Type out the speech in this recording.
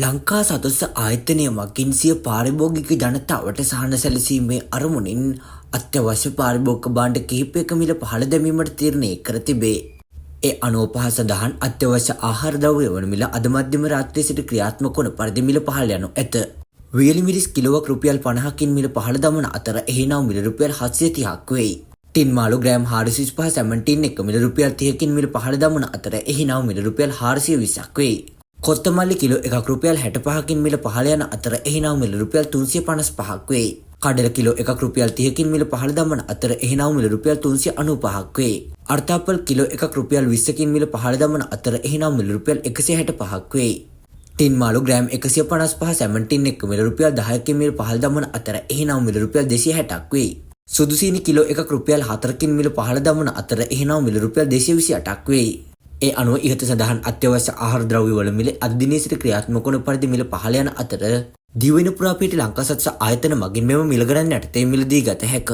ලංකා සතොස්ස ආයතනය මගින් සිය පාරිභෝගික ජනතාවට සහන සැලසීමේ අරමුණින් අත්‍යවශ්‍ය පාරිභෝගික භාණ්ඩ කිහිපයක මිල පහළ දැමීමට තීරණය කර තිබේ. ඒ අනුව පහ සඳහන් අත්‍යවශ්‍ය ආහාර ද්‍රව්‍ය වන මිල අද මධ්‍යම රාත්‍රියේ සිට ක්‍රියාත්මක වන පරිදි මිල පහළ යනු ඇත. වියලි මිරිස් කිලෝවක් රුපියල් 50කින් මිල පහළ දමන අතර එහි නම් මිල රුපියල් 730ක් වෙයි. ටින් මාළු ග්‍රෑම් 425 සැමන් ටින් එක මිල රුපියල් 30කින් මිල පහළ දමන අතර එහි නම් මිල රුපියල් 420ක් වෙයි. කොත්තමල්ලි කිලෝ එකක් රුපියල් 65කින් මිල පහළ යන අතර එහි නම් මිල රුපියල් 355ක් වෙයි. කඩල කිලෝ එකක් රුපියල් 30කින් මිල පහළ දමන අතර එහි නම් මිල රුපියල් 395ක් වෙයි. අර්ථාපල් කිලෝ එකක් රුපියල් 20කින් මිල පහළ දමන අතර එහි නම් මිල රුපියල් 165ක් වෙයි. ටින් මාළු ග්‍රෑම් 155 සැමන් ටින් එක මිල රුපියල් 10කින් මිල පහළ දමන අතර එහි නම් මිල රුපියල් 260ක් වෙයි. සුදු සීනි කිලෝ එකක් රුපියල් 4කින් මිල පහළ දමන අතර එහි නම් මිල රුපියල් 228ක් වෙයි. ඒ අනුව ඉහත සඳහන් අත්‍යවශ්‍ය ආහාර ද්‍රව්‍ය වල මිල අද දිනේ සිට ක්‍රියාත්මක වන පරිදි මිල පහළ යන අතර දිවයින පුරා පිහිටි ලංකා සත්ස ආයතන මගින් මෙම මිල ගණන් යටතේ මිලදී ගත හැක.